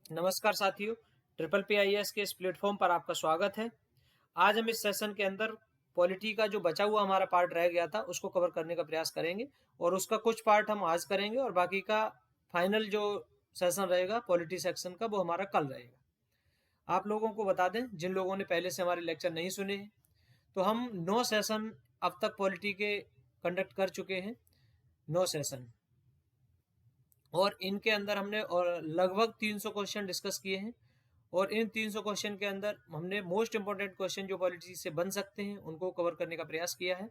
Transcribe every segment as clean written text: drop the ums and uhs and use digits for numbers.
नमस्कार साथियों, triple PIS के इस प्लेटफॉर्म पर आपका स्वागत है। आज हम इस सेशन के अंदर पॉलिटी का जो बचा हुआ हमारा पार्ट रह गया था उसको कवर करने का प्रयास करेंगे और उसका कुछ पार्ट हम आज करेंगे और बाकी का फाइनल जो सेशन रहेगा पॉलिटी सेक्शन का वो हमारा कल रहेगा। आप लोगों को बता दें जिन लोगों ने पहले से हमारे लेक्चर नहीं सुने हैं, तो हम 9 सेशन अब तक पॉलिटी के कंडक्ट कर चुके हैं, 9 सेशन, और इनके अंदर हमने और लगभग 300 क्वेश्चन डिस्कस किए हैं और इन 300 क्वेश्चन के अंदर हमने मोस्ट इंपॉर्टेंट क्वेश्चन जो पॉलिटी से बन सकते हैं उनको कवर करने का प्रयास किया है।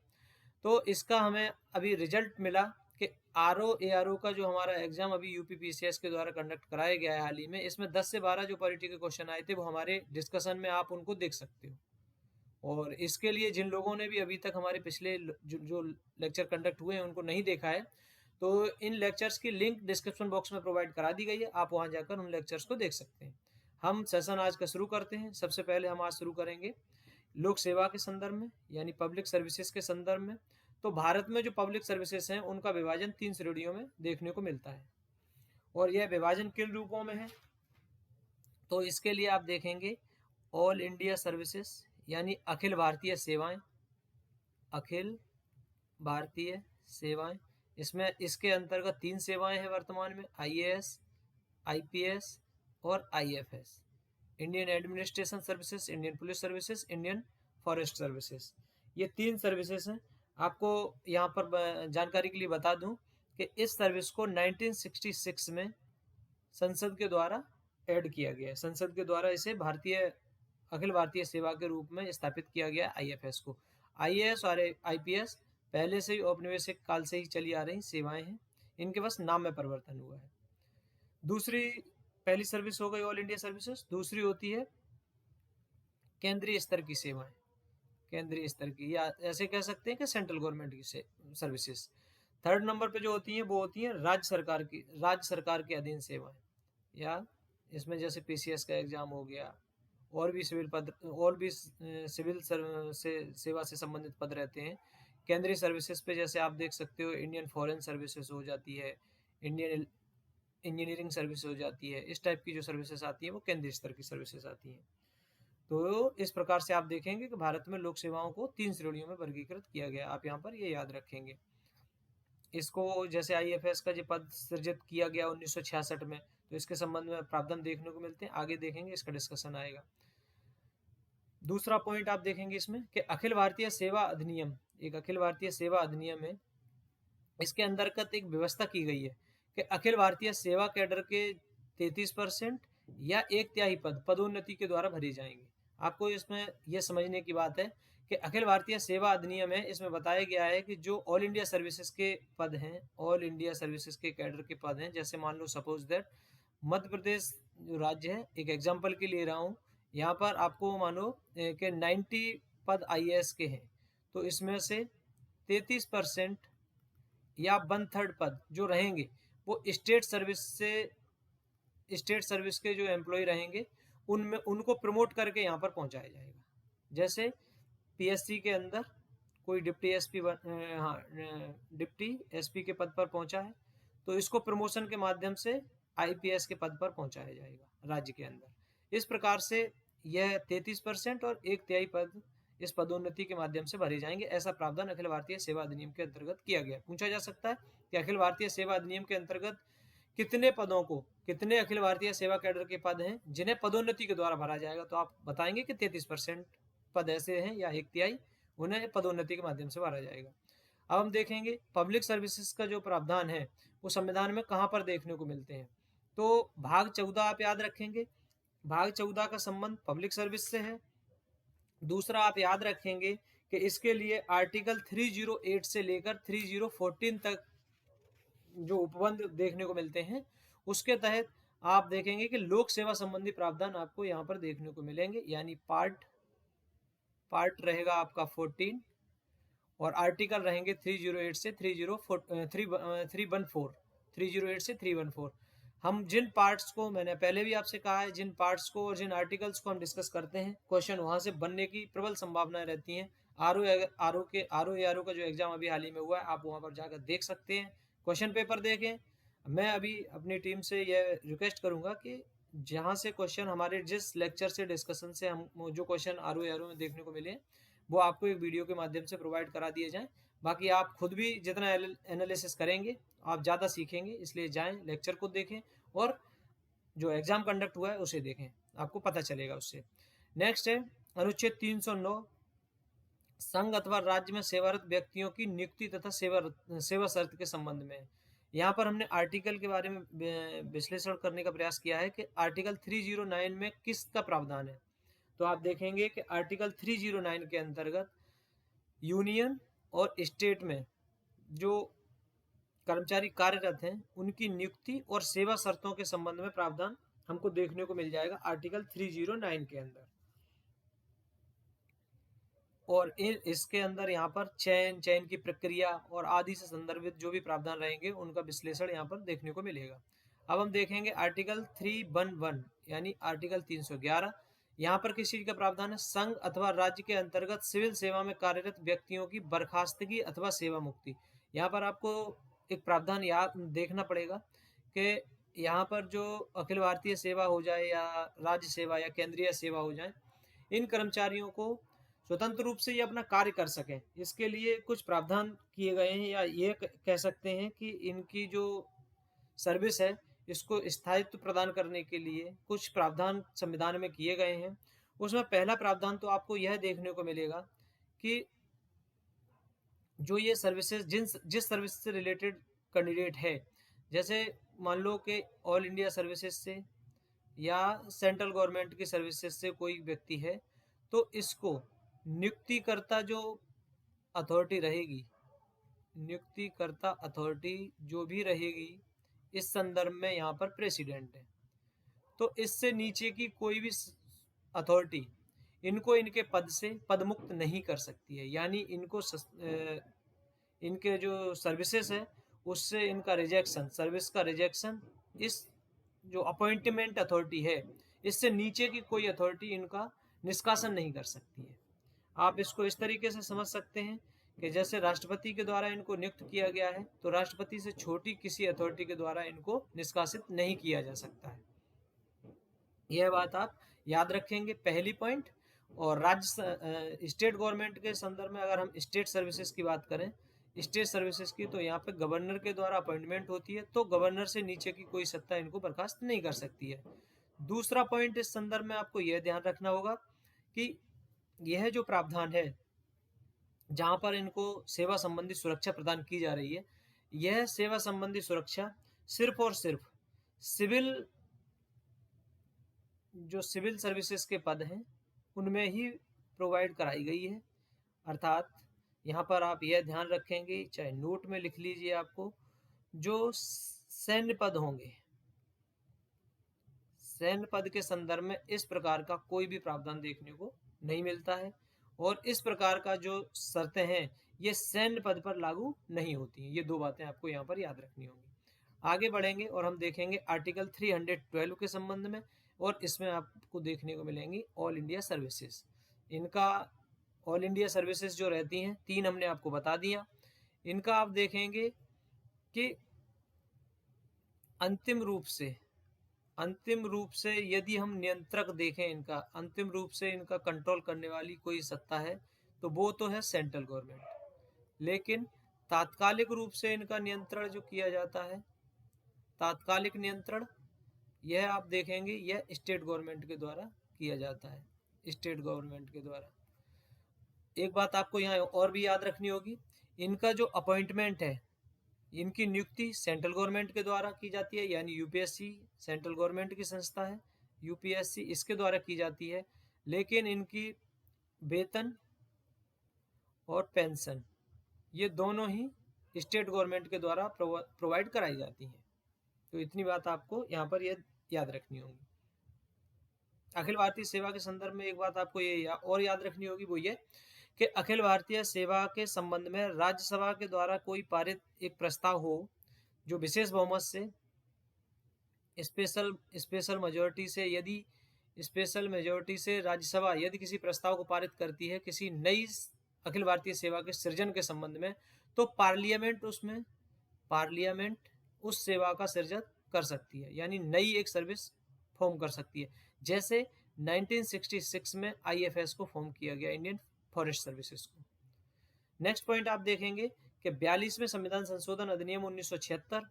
तो इसका हमें अभी रिजल्ट मिला कि ARO का जो हमारा एग्जाम अभी UP PCS के द्वारा कंडक्ट कराया गया है हाल ही में, इसमें 10 से 12 जो पॉलिटी के क्वेश्चन आए थे वो हमारे डिस्कशन में आप उनको देख सकते हो। और इसके लिए जिन लोगों ने भी अभी तक हमारे पिछले जो लेक्चर कंडक्ट हुए हैं उनको नहीं देखा है, तो इन लेक्चर्स की लिंक डिस्क्रिप्शन बॉक्स में प्रोवाइड करा दी गई है, आप वहां जाकर उन लेक्चर्स को देख सकते हैं। हम सेशन आज का शुरू करते हैं। सबसे पहले हम आज शुरू करेंगे लोक सेवा के संदर्भ में, यानी पब्लिक सर्विसेज के संदर्भ में। तो भारत में जो पब्लिक सर्विसेज हैं उनका विभाजन 3 श्रेणियों में देखने को मिलता है और यह विभाजन किन रूपों में है, तो इसके लिए आप देखेंगे ऑल इंडिया सर्विसेज यानी अखिल भारतीय सेवाएं, अखिल भारतीय सेवाएं। इसमें इसके अंतर्गत 3 सेवाएं हैं वर्तमान में, IAS, IPS और IFS, Indian administration services, Indian police services, Indian forest services. ये 3 सर्विसेज हैं। आपको यहाँ पर जानकारी के लिए बता दूं कि इस सर्विस को 1966 में संसद के द्वारा ऐड किया गया है। संसद के द्वारा इसे अखिल भारतीय सेवा के रूप में स्थापित किया गया IFS को। IAS और IPS पहले से ही औपनिवेशिक काल से ही चली आ रही सेवाएं हैं, इनके बस नाम में परिवर्तन हुआ है। पहली सर्विस हो गई ऑल इंडिया सर्विसेज। दूसरी होती है केंद्रीय स्तर की सेवाएं, केंद्रीय स्तर की, या ऐसे कह सकते हैं कि सेंट्रल गवर्नमेंट की सर्विसेज। थर्ड नंबर पे जो होती हैं वो होती हैं राज्य सरकार के अधीन सेवाएं, या इसमें जैसे PCS का एग्जाम हो गया, और भी सिविल सेवा से संबंधित पद रहते हैं। केंद्रीय सर्विसेज पे जैसे आप देख सकते हो इंडियन फॉरेन सर्विसेज हो जाती है, इंडियन इंजीनियरिंग सर्विस हो जाती है। इस टाइप की जो सर्विसेज आती हैं वो केंद्रीय स्तर की सर्विसेज आती हैं। तो इस प्रकार से आप देखेंगे कि भारत में लोक सेवाओं को 3 श्रेणियों में वर्गीकृत किया गया। आप यहाँ पर ये याद रखेंगे। इसको जैसे IFS का जो पद सृजित किया गया 1966 में, तो इसके संबंध में प्रावधान देखने को मिलते हैं, आगे देखेंगे, इसका डिस्कशन आएगा। दूसरा पॉइंट आप देखेंगे इसमें कि अखिल भारतीय सेवा अधिनियम, एक अखिल भारतीय सेवा अधिनियम है। इसके अंतर्गत एक व्यवस्था की गई है कि अखिल भारतीय सेवा कैडर के 33% या 1/3 पद पदोन्नति के द्वारा भरे जाएंगे। आपको इसमें यह समझने की बात है कि अखिल भारतीय सेवा अधिनियम है, इसमें बताया गया है कि जो ऑल इंडिया सर्विसेज के पद हैं, ऑल इंडिया सर्विसेज के कैडर के पद हैं, जैसे मान लो सपोज दैट मध्य प्रदेश जो राज्य है, एक एग्जाम्पल के लिए रहा हूँ, यहाँ पर आपको मानो कि 90 पद IAS के हैं, तो इसमें से 33% या 1/3 पद जो रहेंगे वो स्टेट सर्विस के जो एम्प्लॉय रहेंगे उनमें उनको प्रमोट करके यहाँ पर पहुंचाया जाएगा। जैसे PSC के अंदर कोई डिप्टी SP के पद पर पहुंचा है, तो इसको प्रमोशन के माध्यम से IPS के पद पर पहुंचाया जाएगा राज्य के अंदर। इस प्रकार से यह 33% और 1/3 पद इस पदोन्नति के माध्यम से भरे जाएंगे। ऐसा प्रावधान अखिल भारतीय सेवा अधिनियम के अंतर्गत किया गया। पूछा जा सकता है कि अखिल भारतीय सेवा अधिनियम के अंतर्गत कितने अखिल भारतीय सेवा कैडर के पद हैं जिन्हें पदोन्नति के द्वारा भरा जाएगा, तो आप बताएंगे कि 33% पद ऐसे हैं या 1/3 उन्हें पदोन्नति के माध्यम से भरा जाएगा। अब हम देखेंगे पब्लिक सर्विसेज का जो प्रावधान है वो संविधान में कहां पर देखने को मिलते हैं। तो भाग 14 आप याद रखेंगे, भाग 14 का संबंध पब्लिक सर्विस से है। दूसरा आप याद रखेंगे कि इसके लिए आर्टिकल 308 से लेकर 3014 तक जो उपबंध देखने को मिलते हैं, उसके तहत आप देखेंगे कि लोक सेवा संबंधी प्रावधान आपको यहाँ पर देखने को मिलेंगे, यानी पार्ट रहेगा आपका 14 और आर्टिकल रहेंगे 308 से 314। हम जिन पार्ट्स को, मैंने पहले भी आपसे कहा है, जिन पार्ट्स को और जिन आर्टिकल्स को हम डिस्कस करते हैं, क्वेश्चन वहां से बनने की प्रबल संभावनाएं रहती हैं। आरओ का जो एग्जाम अभी हाल ही में हुआ है, आप वहां पर जाकर देख सकते हैं, क्वेश्चन पेपर देखें, मैं अभी अपनी टीम से यह रिक्वेस्ट करूंगा कि जहाँ से क्वेश्चन हमारे जिस लेक्चर से डिस्कशन से हम जो क्वेश्चन आर ओ में देखने को मिले वो आपको एक वीडियो के माध्यम से प्रोवाइड करा दिए जाएं। बाकी आप खुद भी जितना एनालिसिस करेंगे आप ज़्यादा सीखेंगे, इसलिए जाएं लेक्चर को देखें और जो एग्जाम कंडक्ट हुआ है उसे देखें, आपको पता चलेगा उससे। नेक्स्ट है अनुच्छेद 309 संघ अथवा राज्य में सेवारत व्यक्तियों की नियुक्ति तथा सेवा शर्त के संबंध में। यहाँ पर हमने आर्टिकल के बारे में विश्लेषण करने का प्रयास किया है कि आर्टिकल 309 में किसका प्रावधान है। तो आप देखेंगे कि आर्टिकल 309 के अंतर्गत यूनियन और स्टेट में जो कर्मचारी कार्यरत हैं उनकी नियुक्ति और सेवा शर्तों के संबंध में प्रावधान हमको देखने को मिल जाएगा आर्टिकल 309 के अंदर। और इसके अंदर यहाँ पर चयन की प्रक्रिया और आदि से संदर्भित जो भी प्रावधान रहेंगे उनका विश्लेषण यहाँ पर देखने को मिलेगा। अब हम देखेंगे आर्टिकल 311 यानी आर्टिकल 311। यहाँ पर किस चीज का प्रावधान है? संघ अथवा राज्य के अंतर्गत सिविल सेवा में कार्यरत व्यक्तियों की बर्खास्तगी अथवा सेवा मुक्ति। यहाँ पर आपको एक प्रावधान याद देखना पड़ेगा कि यहाँ पर जो अखिल भारतीय सेवा हो जाए या राज्य सेवा या केंद्रीय सेवा हो जाए, इन कर्मचारियों को स्वतंत्र रूप से ये अपना कार्य कर सकें, इसके लिए कुछ प्रावधान किए गए हैं, या ये कह सकते हैं कि इनकी जो सर्विस है इसको स्थायित्व प्रदान करने के लिए कुछ प्रावधान संविधान में किए गए हैं। उसमें पहला प्रावधान तो आपको यह देखने को मिलेगा कि जो ये सर्विसेज जिस सर्विस से रिलेटेड कैंडिडेट है, जैसे मान लो कि ऑल इंडिया सर्विसेज से या सेंट्रल गवर्नमेंट की सर्विसेज से कोई व्यक्ति है, तो इसको नियुक्तिकर्ता जो अथॉरिटी रहेगी, नियुक्तिकर्ता अथॉरिटी जो भी रहेगी इस संदर्भ में यहाँ पर प्रेसिडेंट है, तो इससे नीचे की कोई भी अथॉरिटी इनको इनके पद से पदमुक्त नहीं कर सकती है। यानी इनको इनके जो सर्विसेज है उससे इनका रिजेक्शन, सर्विस का रिजेक्शन इस जो अपॉइंटमेंट अथॉरिटी है इससे नीचे की कोई अथॉरिटी इनका निष्कासन नहीं कर सकती है। आप इसको इस तरीके से समझ सकते हैं कि जैसे राष्ट्रपति के द्वारा इनको नियुक्त किया गया है, तो राष्ट्रपति से छोटी किसी अथॉरिटी के द्वारा इनको निष्कासित नहीं किया जा सकता है। यह बात आप याद रखेंगे, पहली पॉइंट। और राज्य स्टेट गवर्नमेंट के संदर्भ में अगर हम स्टेट सर्विसेज की बात करें, स्टेट सर्विसेज की, तो यहाँ पे गवर्नर के द्वारा अपॉइंटमेंट होती है, तो गवर्नर से नीचे की कोई सत्ता इनको बर्खास्त नहीं कर सकती है। दूसरा पॉइंट इस संदर्भ में आपको यह ध्यान रखना होगा कि यह जो प्रावधान है जहां पर इनको सेवा संबंधी सुरक्षा प्रदान की जा रही है, यह सेवा संबंधी सुरक्षा सिर्फ और सिर्फ जो सिविल सर्विसेज के पद हैं उनमें ही प्रोवाइड कराई गई है। अर्थात यहाँ पर आप यह ध्यान रखेंगे, चाहे नोट में लिख लीजिए, आपको जो सैन्य पद होंगे, सैन्य पद के संदर्भ में इस प्रकार का कोई भी प्रावधान देखने को नहीं मिलता है, और इस प्रकार का जो शर्तें हैं ये सैन्य पद पर लागू नहीं होती हैं। ये दो बातें आपको यहाँ पर याद रखनी होंगी। आगे बढ़ेंगे और हम देखेंगे आर्टिकल 312 के संबंध में, और इसमें आपको देखने को मिलेंगी ऑल इंडिया सर्विसेज। इनका ऑल इंडिया सर्विसेज जो रहती हैं, तीन हमने आपको बता दिया। इनका आप देखेंगे कि अंतिम रूप से यदि हम नियंत्रक देखें, इनका अंतिम रूप से इनका कंट्रोल करने वाली कोई सत्ता है तो वो तो है सेंट्रल गवर्नमेंट, लेकिन तात्कालिक रूप से इनका नियंत्रण जो किया जाता है, तात्कालिक नियंत्रण, यह आप देखेंगे यह स्टेट गवर्नमेंट के द्वारा किया जाता है, स्टेट गवर्नमेंट के द्वारा। एक बात आपको यहाँ और भी याद रखनी होगी, इनका जो अपॉइंटमेंट है, इनकी नियुक्ति सेंट्रल गवर्नमेंट के द्वारा की जाती है, यानी यूपीएससी सेंट्रल गवर्नमेंट की संस्था है, यूपीएससी इसके द्वारा की जाती है, लेकिन इनकी वेतन और पेंशन ये दोनों ही स्टेट गवर्नमेंट के द्वारा प्रोवाइड कराई जाती हैं। तो इतनी बात आपको यहाँ पर ये याद रखनी होगी। अखिल भारतीय सेवा के संदर्भ में एक बात आपको ये और याद रखनी होगी, वो ये कि अखिल भारतीय सेवा के संबंध में राज्यसभा के द्वारा कोई पारित एक प्रस्ताव हो जो विशेष बहुमत से स्पेशल मेजोरिटी से, यदि स्पेशल मेजोरिटी से राज्यसभा यदि किसी प्रस्ताव को पारित करती है किसी नई अखिल भारतीय सेवा के सृजन के संबंध में, तो पार्लियामेंट उस सेवा का सृजन कर सकती है, यानी नई एक सर्विस फॉर्म कर सकती है। जैसे 1966 में आईएफएस को फॉर्म किया गया, इंडियन फॉरेस्ट सर्विसेज को। नेक्स्ट पॉइंट आप देखेंगे कि 42वें संविधान संशोधन अधिनियम 1976,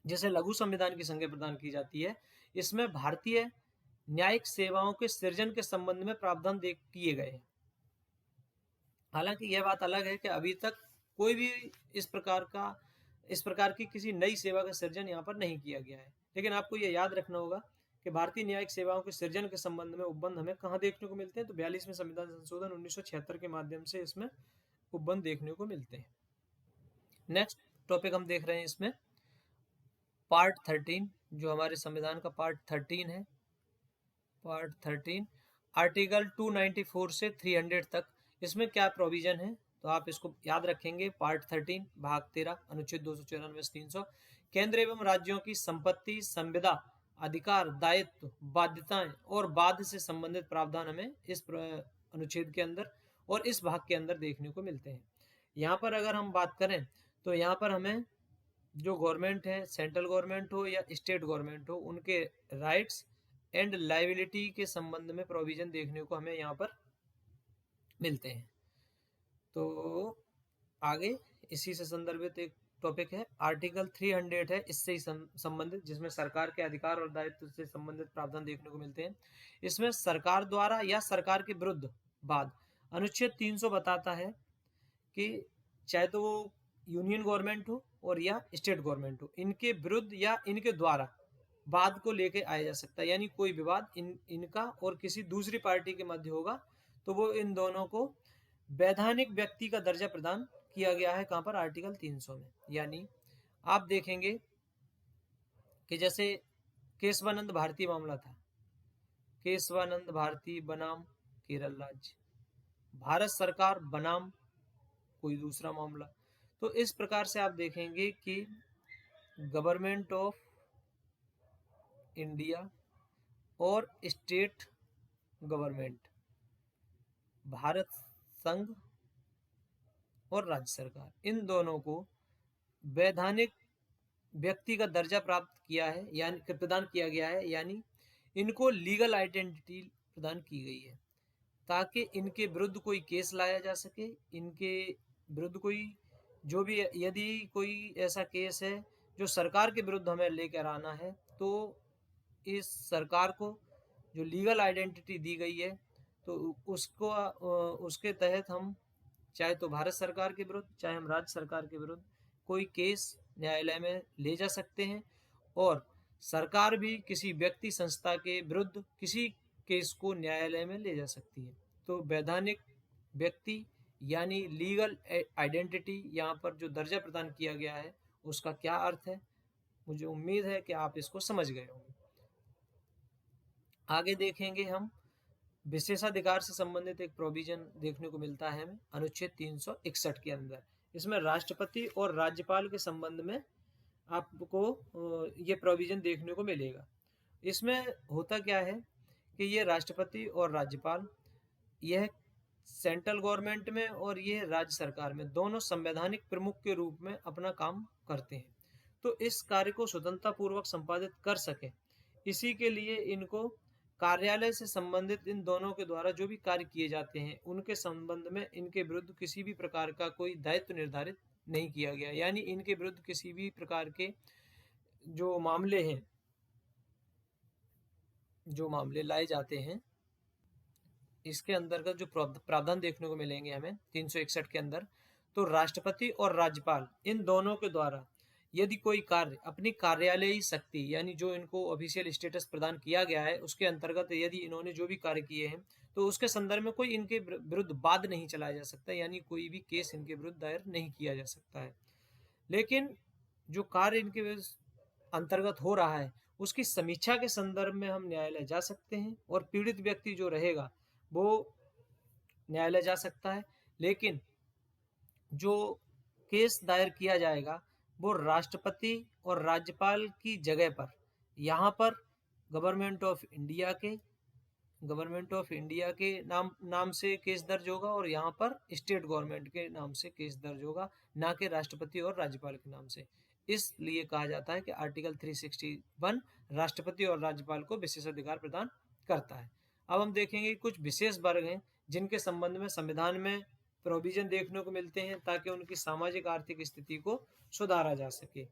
जिसे लघु संविधान की संज्ञा प्रदान की जाती है, इसमें भारतीय न्यायिक सेवाओं के सृजन के संबंध में प्रावधान किए गए हैं। हालांकि यह बात अलग है कि अभी तक कोई भी इस प्रकार की किसी नई सेवा का सृजन यहाँ पर नहीं किया गया है। लेकिन आपको यह याद रखना होगा कि भारतीय न्यायिक सेवाओं के सृजन के संबंध में उपबंध हमें कहाँ देखने को मिलते हैं, तो 42वें संविधान संशोधन 1976 के माध्यम से इसमें उपबंध देखने को मिलते हैं। नेक्स्ट टॉपिक हम देख रहे हैं इसमें पार्ट 13, जो हमारे संविधान का पार्ट 13 है। पार्ट 13 आर्टिकल 294 से 300 तक, इसमें क्या प्रोविजन है, तो आप इसको याद रखेंगे। पार्ट 13 भाग 13 अनुच्छेद 294 से 300, केंद्र एवं राज्यों की संपत्ति, संविदा, अधिकार, दायित्व, बाध्यताएं और बाध्य से संबंधित प्रावधान हमें इस अनुच्छेद के अंदर और इस भाग के अंदर देखने को मिलते हैं। यहाँ पर अगर हम बात करें तो यहाँ पर हमें जो गवर्नमेंट है, सेंट्रल गवर्नमेंट हो या स्टेट गवर्नमेंट हो, उनके राइट्स एंड लायबिलिटी के संबंध में प्रोविजन देखने को हमें यहाँ पर मिलते हैं। तो आगे इसी से संदर्भित एक टॉपिक है आर्टिकल 300 है, इससे ही संबंधित, जिसमें सरकार के अधिकार और दायित्व से संबंधित प्रावधान देखने को मिलते हैं। इसमें सरकार द्वारा या सरकार के विरुद्ध बाद अनुच्छेद 300 बताता है कि चाहे तो वो यूनियन गवर्नमेंट हो और या स्टेट गवर्नमेंट हो, इनके विरुद्ध या इनके द्वारा वाद को लेके आया जा सकता है, यानी कोई विवाद इनका और किसी दूसरी पार्टी के मध्य होगा तो वो इन दोनों को वैधानिक व्यक्ति का दर्जा प्रदान किया गया है। कहां पर? आर्टिकल 300 में। यानी आप देखेंगे कि जैसे केशवानंद भारती मामला था, केशवानंद भारती बनाम केरल राज्य, भारत सरकार बनाम कोई दूसरा मामला, तो इस प्रकार से आप देखेंगे कि गवर्नमेंट ऑफ इंडिया और स्टेट गवर्नमेंट, भारत संघ और राज्य सरकार, इन दोनों को वैधानिक व्यक्ति का दर्जा प्राप्त किया है, यानी प्रदान किया गया है, यानी इनको लीगल आइडेंटिटी प्रदान की गई है ताकि इनके विरुद्ध कोई केस लाया जा सके। इनके विरुद्ध कोई जो भी, यदि कोई ऐसा केस है जो सरकार के विरुद्ध हमें लेकर आना है, तो इस सरकार को जो लीगल आइडेंटिटी दी गई है तो उसको उसके तहत हम चाहे तो भारत सरकार के विरुद्ध चाहे हम राज्य सरकार के विरुद्ध कोई केस न्यायालय में ले जा सकते हैं, और सरकार भी किसी व्यक्ति संस्था के विरुद्ध किसी केस को न्यायालय में ले जा सकती है। तो वैधानिक व्यक्ति यानी लीगल आइडेंटिटी यहाँ पर जो दर्जा प्रदान किया गया है उसका क्या अर्थ है, मुझे उम्मीद है कि आप इसको समझ गए होंगे। आगे देखेंगे हम विशेषाधिकार से संबंधित एक प्रोविजन देखने को मिलता है हमें अनुच्छेद 361 के अंदर। इसमें राष्ट्रपति और राज्यपाल के संबंध में आपको ये प्रोविजन देखने को मिलेगा। इसमें होता क्या है कि ये राष्ट्रपति और राज्यपाल, यह सेंट्रल गवर्नमेंट में और ये राज्य सरकार में दोनों संवैधानिक प्रमुख के रूप में अपना काम करते हैं। तो इस कार्य को स्वतंत्रता पूर्वक संपादित कर सके, इसी के लिए इनको कार्यालय से संबंधित इन दोनों के द्वारा जो भी कार्य किए जाते हैं उनके संबंध में इनके विरुद्ध किसी भी प्रकार का कोई दायित्व निर्धारित नहीं किया गया, यानी इनके विरुद्ध किसी भी प्रकार के जो मामले हैं, जो मामले लाए जाते हैं, इसके अंतर्गत जो प्रावधान देखने को मिलेंगे हमें 361 के अंदर, तो राष्ट्रपति और राज्यपाल इन दोनों के द्वारा यदि कोई कार्य अपनी कार्यालयी शक्ति यानी जो इनको ऑफिशियल स्टेटस प्रदान किया गया है उसके अंतर्गत यदि इन्होंने जो भी कार्य किए हैं तो उसके संदर्भ में कोई इनके विरुद्ध वाद नहीं चलाया जा सकता, यानी कोई भी केस इनके विरुद्ध दायर नहीं किया जा सकता है। लेकिन जो कार्य इनके अंतर्गत हो रहा है उसकी समीक्षा के संदर्भ में हम न्यायालय जा सकते हैं, और पीड़ित व्यक्ति जो रहेगा वो न्यायालय जा सकता है। लेकिन जो केस दायर किया जाएगा वो राष्ट्रपति और राज्यपाल की जगह पर, यहाँ पर गवर्नमेंट ऑफ इंडिया के नाम से केस दर्ज होगा, और यहाँ पर स्टेट गवर्नमेंट के नाम से केस दर्ज होगा, ना कि राष्ट्रपति और राज्यपाल के नाम से। इसलिए कहा जाता है कि आर्टिकल 361 राष्ट्रपति और राज्यपाल को विशेष अधिकार प्रदान करता है। अब हम देखेंगे कुछ विशेष वर्ग हैं जिनके संबंध में संविधान में प्रोविजन देखने को मिलते हैं ताकि उनकी सामाजिक आर्थिक स्थिति को सुधारा जा सके।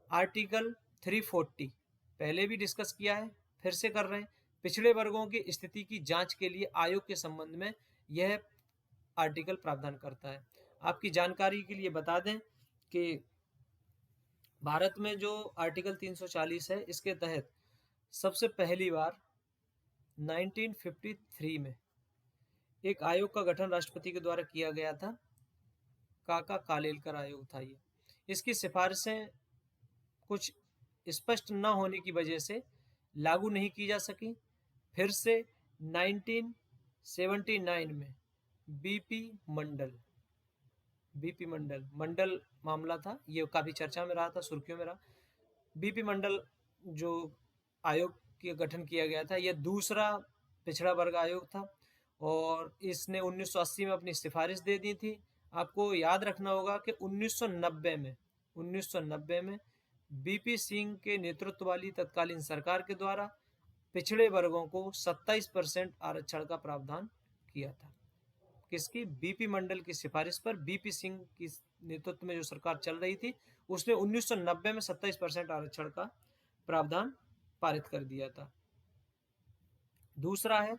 आर्टिकल 340 पहले भी डिस्कस किया है, फिर से कर रहे हैं। पिछड़े वर्गों की स्थिति की जांच के लिए आयोग के संबंध में यह आर्टिकल प्रावधान करता है। आपकी जानकारी के लिए बता दें कि भारत में जो आर्टिकल 340 है, इसके तहत सबसे पहली बार 1953 में एक आयोग का गठन राष्ट्रपति के द्वारा किया गया था। काका कालेलकर आयोग था ये। इसकी सिफारिशें कुछ स्पष्ट न होने की वजह से लागू नहीं की जा सकी। फिर से 1979 में बीपी मंडल मामला था, ये काफी चर्चा में रहा था, सुर्खियों में रहा। बीपी मंडल जो आयोग का गठन किया गया था, यह दूसरा पिछड़ा वर्ग आयोग था और इसने 1980 में अपनी सिफारिश दे दी थी। आपको याद रखना होगा कि 1990 में बीपी सिंह के नेतृत्व वाली तत्कालीन सरकार के द्वारा पिछड़े वर्गों को 27% आरक्षण का प्रावधान किया था। किसकी? बीपी मंडल की सिफारिश पर बीपी सिंह की नेतृत्व में जो सरकार चल रही थी, उसने 1990 में 27% आरक्षण का प्रावधान पारित कर दिया था। दूसरा है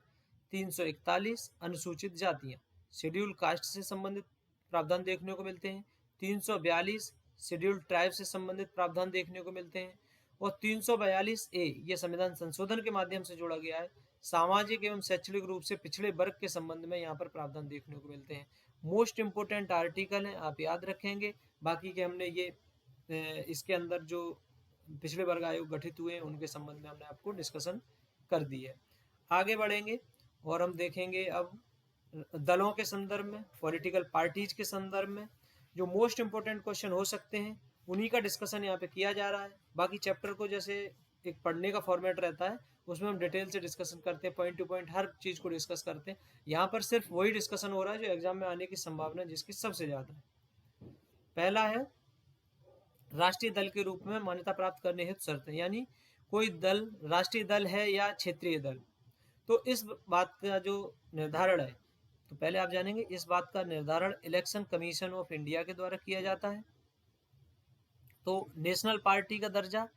341 अनुसूचित जातियां, शेड्यूल कास्ट से संबंधित प्रावधान देखने को मिलते हैं। 342 शेड्यूल ट्राइब से संबंधित प्रावधान देखने को मिलते हैं और 342A ये संविधान संशोधन के माध्यम से जोड़ा गया है। सामाजिक एवं शैक्षणिक रूप से पिछड़े वर्ग के संबंध में यहाँ पर प्रावधान देखने को मिलते हैं। मोस्ट इंपोर्टेंट आर्टिकल है, आप याद रखेंगे। बाकी के हमने ये इसके अंदर जो पिछड़े वर्ग आयोग गठित हुए हैं उनके संबंध में हमने आपको डिस्कशन कर दी है। आगे बढ़ेंगे और हम देखेंगे अब दलों के संदर्भ में, पॉलिटिकल पार्टीज के संदर्भ में जो मोस्ट इंपोर्टेंट क्वेश्चन हो सकते हैं उन्हीं का डिस्कशन यहाँ पे किया जा रहा है। बाकी चैप्टर को जैसे एक पढ़ने का फॉर्मेट रहता है उसमें हम डिटेल से डिस्कशन करते हैं, पॉइंट टू पॉइंट हर चीज को डिस्कस करते हैं। यहाँ पर सिर्फ वही डिस्कशन हो रहा है जो एग्जाम में आने की संभावना जिसकी सबसे ज्यादा है। पहला है राष्ट्रीय दल के रूप में मान्यता प्राप्त करने हेतु शर्तें, यानी कोई दल राष्ट्रीय दल है या क्षेत्रीय दल। तो इस बात का जो निर्धारण है, तो पहले आप जानेंगे इस बात का निर्धारण इलेक्शन कमीशन ऑफ इंडिया के द्वारा किया जाता है। तो नेशनल पार्टी का दर्जा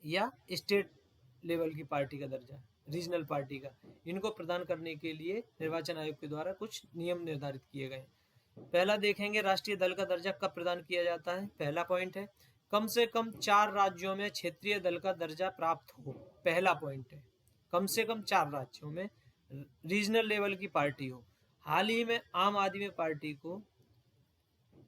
या स्टेट लेवल की पार्टी का दर्जा, रीजनल पार्टी का, इनको प्रदान करने के लिए निर्वाचन आयोग के द्वारा कुछ नियम निर्धारित किए गए। पहला देखेंगे राष्ट्रीय दल का दर्जा कब प्रदान किया जाता है। पहला पॉइंट है कम से कम 4 राज्यों में क्षेत्रीय दल का दर्जा प्राप्त हो। पहला पॉइंट है कम से कम 4 राज्यों में रीजनल लेवल की पार्टी हो। हाल ही में आम आदमी पार्टी को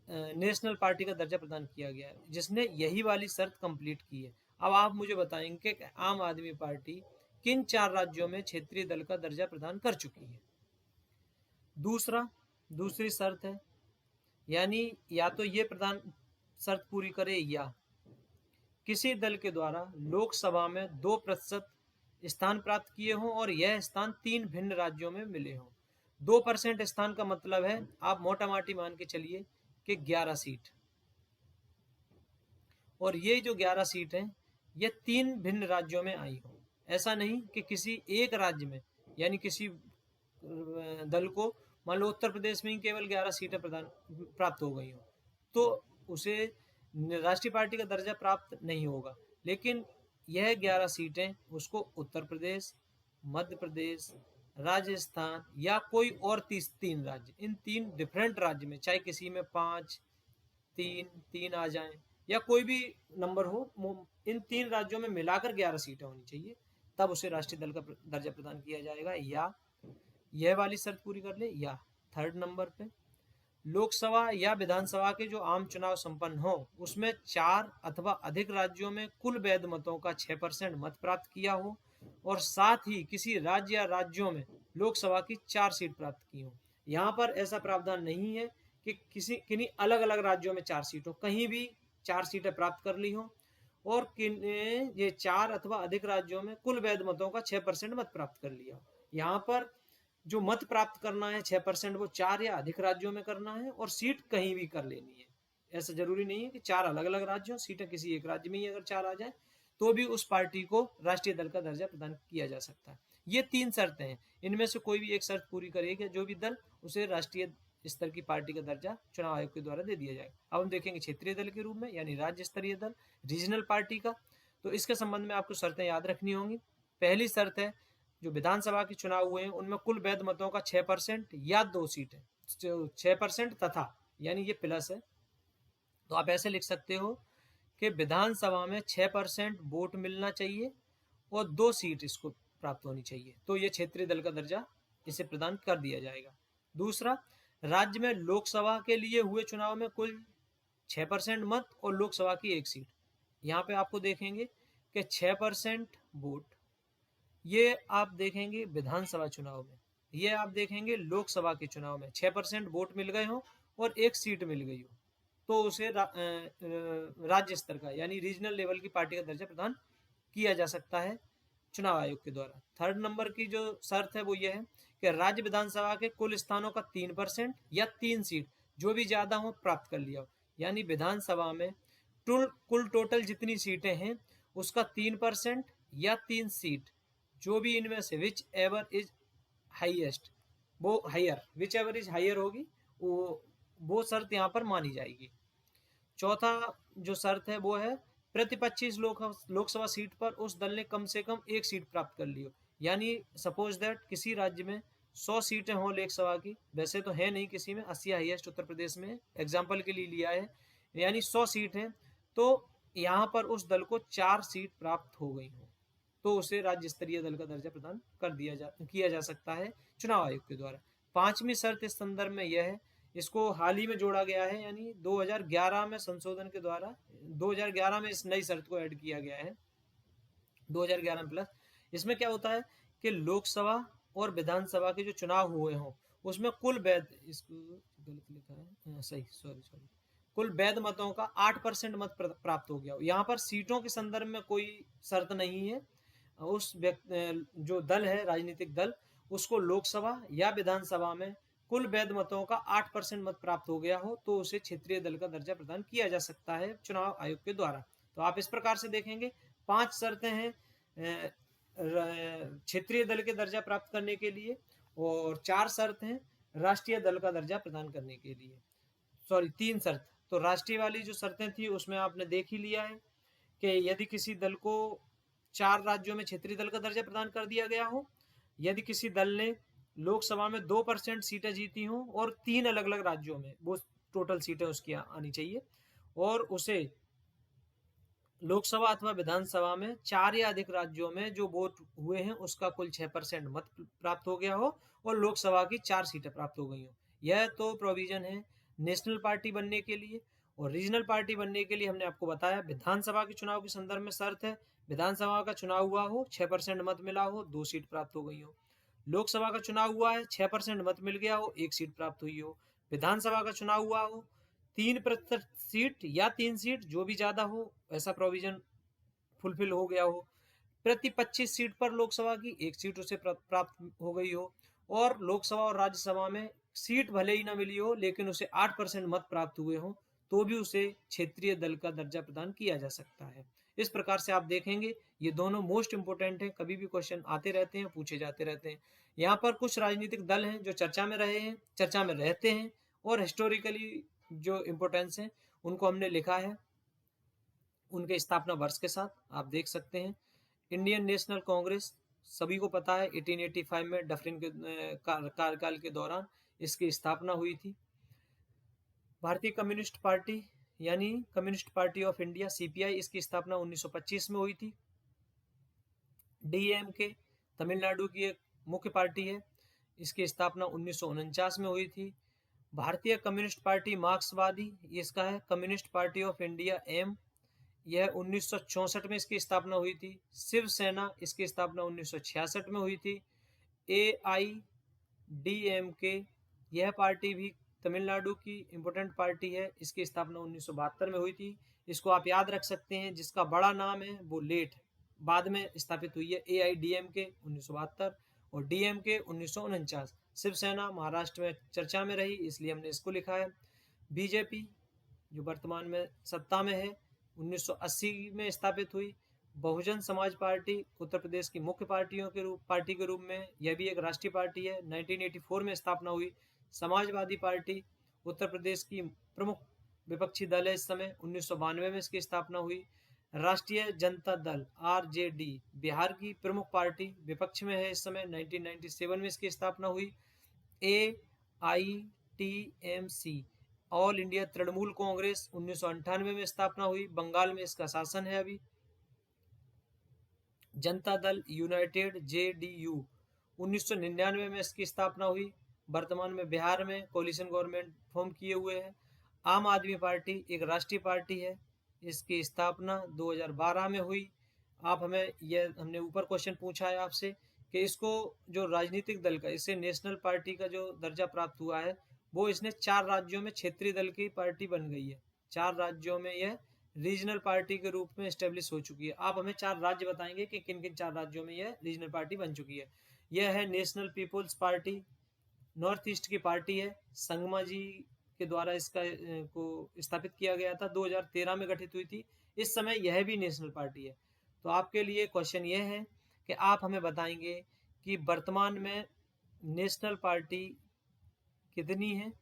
नेशनल पार्टी का दर्जा प्रदान किया गया है जिसने यही वाली शर्त कंप्लीट की है। अब आप मुझे बताएंगे कि आम आदमी पार्टी किन 4 राज्यों में क्षेत्रीय दल का दर्जा प्रदान कर चुकी है। दूसरी शर्त है, यानी या तो ये प्रदान शर्त पूरी करे या किसी दल के द्वारा लोकसभा में 2% स्थान प्राप्त किए हों और यह स्थान 3 भिन्न राज्यों में मिले हों। 2% स्थान का मतलब है आप मोटा माटी मान के चलिए कि 11 सीट, और ये जो 11 सीट हैं ये 3 भिन्न राज्यों में आई हो। ऐसा नहीं कि किसी एक राज्य में, यानी किसी दल को मान लो उत्तर प्रदेश में ही केवल 11 सीटें प्राप्त हो गई हो तो उसे राष्ट्रीय पार्टी का दर्जा प्राप्त नहीं होगा। लेकिन यह 11 सीटें उसको उत्तर प्रदेश, मध्य प्रदेश, राजस्थान या कोई और 3 राज्य, इन 3 डिफरेंट राज्य में, चाहे किसी में 5, 3 आ जाएं या कोई भी नंबर हो, इन 3 राज्यों में मिलाकर 11 सीटें होनी चाहिए, तब उसे राष्ट्रीय दल का दर्जा प्रदान किया जाएगा। या यह वाली शर्त पूरी कर ले, या थर्ड नंबर पे लोकसभा या विधानसभा के जो आम चुनाव संपन्न हो उसमें 4 अथवा अधिक राज्यों में कुल वैध मतों का 6% मत प्राप्त किया हो और साथ ही किसी राज्य या राज्यों में लोकसभा की 4 सीट प्राप्त की हो। यहाँ पर ऐसा प्रावधान नहीं है कि किन्हीं अलग अलग राज्यों में 4 सीट हो, कहीं भी 4 सीटें प्राप्त कर ली हो और ये 4 अथवा अधिक राज्यों में कुल वैध मतों का 6% मत प्राप्त कर लिया। यहाँ पर जो मत प्राप्त करना है 6%, वो 4 या अधिक राज्यों में करना है और सीट कहीं भी कर लेनी है। ऐसा जरूरी नहीं है कि 4 अलग अलग राज्य हों, सीटें किसी एक राज्य में ही अगर 4 आ जाए तो भी उस पार्टी को राष्ट्रीय दल का दर्जा प्रदान किया जा सकता है। ये 3 शर्तें हैं, इनमें से कोई भी एक शर्त पूरी करेगा जो भी दल, उसे राष्ट्रीय स्तर की पार्टी का दर्जा चुनाव आयोग के द्वारा दे दिया जाएगा। अब हम देखेंगे क्षेत्रीय दल के रूप में, यानी राज्य स्तरीय दल, रीजनल पार्टी का। तो इसके संबंध में आपको शर्तें याद रखनी होंगी। पहली शर्त है, जो विधानसभा के चुनाव हुए हैं उनमें कुल वैध मतों का 6% या 2 सीटें, 6% तथा, यानी ये प्लस है, तो आप ऐसे लिख सकते हो कि विधानसभा में 6% वोट मिलना चाहिए और 2 सीट इसको प्राप्त होनी चाहिए, तो ये क्षेत्रीय दल का दर्जा इसे प्रदान कर दिया जाएगा। दूसरा, राज्य में लोकसभा के लिए हुए चुनाव में कुल 6% मत और लोकसभा की 1 सीट। यहाँ पे आपको देखेंगे कि 6% वोट, ये आप देखेंगे विधानसभा चुनाव में, ये आप देखेंगे लोकसभा के चुनाव में 6% वोट मिल गए हो और 1 सीट मिल गई हो, तो उसे राज्य स्तर का यानी रीजनल लेवल की पार्टी का दर्जा प्रदान किया जा सकता है चुनाव आयोग के द्वारा। थर्ड नंबर की जो शर्त है वो ये है कि राज्य विधानसभा के कुल स्थानों का 3% या 3 सीट जो भी ज्यादा हो प्राप्त कर लिया हो, यानी विधानसभा में कुल टोटल जितनी सीटें हैं उसका 3% या 3 सीट, जो भी इनमें से विच एवर इज हाईएस्ट, वो higher, whichever is higher होगी, वो शर्त यहाँ पर मानी जाएगी। चौथा जो शर्त है वो है, प्रति 25 लोकसभा सीट पर उस दल ने कम से कम 1 सीट प्राप्त कर ली हो। यानी सपोज दैट किसी राज्य में 100 सीटें हों लोकसभा की, वैसे तो है नहीं किसी में, 80 हाईएस्ट उत्तर प्रदेश में एग्जाम्पल के लिए लिया है, यानी 100 सीट है, तो यहाँ पर उस दल को 4 सीट प्राप्त हो गई हो तो उसे राज्य स्तरीय दल का दर्जा प्रदान किया जा सकता है चुनाव आयोग के द्वारा। 5वीं शर्त इस संदर्भ में यह है, इसको हाल ही में जोड़ा गया है, यानी 2011 में संशोधन के द्वारा 2011 में इस नई शर्त को ऐड किया गया है, 2011 प्लस। इसमें क्या होता है कि लोकसभा और विधानसभा के जो चुनाव हुए हों उसमें कुल वैध, इसको गलत लिखा है, सही, सॉरी, कुल वैध मतों का 8% मत प्राप्त हो गया हो। यहाँ पर सीटों के संदर्भ में कोई शर्त नहीं है, उस जो दल है, राजनीतिक दल, उसको लोकसभा या विधानसभा में कुल वैध मतों का 8% मत प्राप्त हो गया हो तो उसे क्षेत्रीय दल का दर्जा प्रदान किया जा सकता है चुनाव आयोग के द्वारा। तो आप इस प्रकार से देखेंगे 5 शर्तें हैं क्षेत्रीय दल के दर्जा प्राप्त करने के लिए और 4 शर्त हैं राष्ट्रीय दल का दर्जा प्रदान करने के लिए, सॉरी 3 शर्त। तो राष्ट्रीय वाली जो शर्तें थी उसमें आपने देख ही लिया है कि यदि किसी दल को 4 राज्यों में क्षेत्रीय दल का दर्जा प्रदान कर दिया गया हो, यदि किसी दल ने लोकसभा में 2% सीटें जीती हों और 3 अलग अलग राज्यों में वो टोटल सीटें उसकी आनी चाहिए, और उसे लोकसभा अथवा विधानसभा में 4 या अधिक राज्यों में जो वोट हुए हैं उसका कुल 6% मत प्राप्त हो गया हो और लोकसभा की 4 सीटें प्राप्त हो गई हो। यह तो प्रोविजन है नेशनल पार्टी बनने के लिए। और रीजनल पार्टी बनने के लिए हमने आपको बताया विधानसभा के चुनाव के संदर्भ में शर्त है, विधानसभा का चुनाव हुआ हो, 6% मत मिला हो, 2 सीट प्राप्त हो गई हो। लोकसभा का चुनाव हुआ है, 6% मत मिल गया हो, 1 सीट प्राप्त हुई हो। विधानसभा का चुनाव हुआ हो, 3% सीट या 3 सीट जो भी ज्यादा हो, ऐसा प्रोविजन फुलफिल हो गया हो। प्रति 25 सीट पर लोकसभा की 1 सीट उसे प्राप्त हो गई हो, और लोकसभा और राज्यसभा में सीट भले ही ना मिली हो लेकिन उसे 8% मत प्राप्त हुए हो तो भी उसे क्षेत्रीय दल का दर्जा प्रदान किया जा सकता है। इस प्रकार से आप देखेंगे ये दोनों मोस्ट इंपोर्टेंट है, कभी भी क्वेश्चन आते रहते हैं, पूछे जाते रहते हैं। यहाँ पर कुछ राजनीतिक दल हैं जो चर्चा में रहे हैं, चर्चा में रहते हैं, और हिस्टोरिकली जो इम्पोर्टेंस है उनको हमने लिखा है उनके स्थापना वर्ष के साथ, आप देख सकते हैं। इंडियन नेशनल कांग्रेस सभी को पता है 1885 में डफरिन के कार्यकाल के दौरान इसकी स्थापना हुई थी। भारतीय कम्युनिस्ट पार्टी यानी communist party of India CPI, इसकी स्थापना 1925 में हुई थी। डीएमके तमिलनाडु की एक मुख्य पार्टी है, इसकी स्थापना 1949 में हुई थी। भारतीय कम्युनिस्ट पार्टी मार्क्सवादी, इसका है communist party of India M, यह 1964 में इसकी स्थापना हुई थी। शिवसेना, इसकी स्थापना 1966 में हुई थी। AIDMK, यह पार्टी भी तमिलनाडु की इंपोर्टेंट पार्टी है, इसकी स्थापना 1972 में हुई थी। इसको आप याद रख सकते हैं, जिसका बड़ा नाम है वो लेट बाद में स्थापित हुई है। AIDMK 1972 और DMK 1949। शिवसेना महाराष्ट्र में चर्चा में रही इसलिए हमने इसको लिखा है। बीजेपी जो वर्तमान में सत्ता में है, 1980 में स्थापित हुई। बहुजन समाज पार्टी उत्तर प्रदेश की मुख्य पार्टी के रूप में यह भी एक राष्ट्रीय पार्टी है। 1984 में स्थापना हुई। समाजवादी पार्टी उत्तर प्रदेश की प्रमुख विपक्षी दल है इस समय। 1992 में इसकी स्थापना हुई। राष्ट्रीय जनता दल आरजेडी बिहार की प्रमुख पार्टी विपक्ष में है इस समय। 1997 में इसकी स्थापना हुई। AITMC all India Trinamool Congress 1998 में स्थापना हुई। बंगाल में इसका शासन है अभी। जनता दल यूनाइटेड JDU 1999 में इसकी स्थापना हुई। वर्तमान में बिहार में कोलिशन गवर्नमेंट फॉर्म किए हुए है। आम आदमी पार्टी एक राष्ट्रीय पार्टी है। इसकी स्थापना 2012 में हुई। हमने ऊपर क्वेश्चन पूछा है आपसे कि इसको जो राजनीतिक दल का, इससे नेशनल पार्टी का जो दर्जा प्राप्त हुआ है, वो इसने 4 राज्यों में क्षेत्रीय दल की पार्टी बन गई है। 4 राज्यों में यह रीजनल पार्टी के रूप में एस्टेब्लिश हो चुकी है। आप हमें 4 राज्य बताएंगे कि किन किन 4 राज्यों में यह रीजनल पार्टी बन चुकी है। यह है national people's party, north east की पार्टी है। संगमा जी के द्वारा इसका को स्थापित किया गया था। 2013 में गठित हुई थी। इस समय यह भी नेशनल पार्टी है। तो आपके लिए क्वेश्चन यह है कि आप हमें बताएंगे कि वर्तमान में नेशनल पार्टी कितनी है,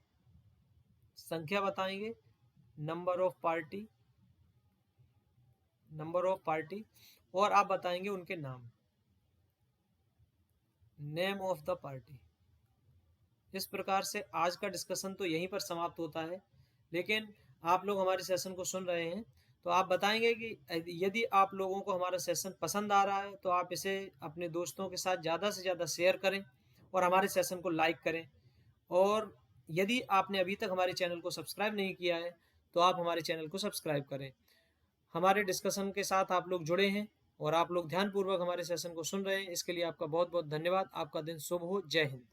संख्या बताएंगे, नंबर ऑफ पार्टी, और आप बताएंगे उनके नाम, नेम ऑफ द पार्टी। इस प्रकार से आज का डिस्कशन तो यहीं पर समाप्त होता है। लेकिन आप लोग हमारे सेशन को सुन रहे हैं, तो आप बताएंगे कि यदि आप लोगों को हमारा सेशन पसंद आ रहा है तो आप इसे अपने दोस्तों के साथ ज़्यादा से ज़्यादा शेयर करें और हमारे सेशन को लाइक करें। और यदि आपने अभी तक हमारे चैनल को सब्सक्राइब नहीं किया है तो आप हमारे चैनल को सब्सक्राइब करें। हमारे डिस्कशन के साथ आप लोग जुड़े हैं और आप लोग ध्यानपूर्वक हमारे सेशन को सुन रहे हैं, इसके लिए आपका बहुत बहुत धन्यवाद। आपका दिन शुभ हो। जय हिंद।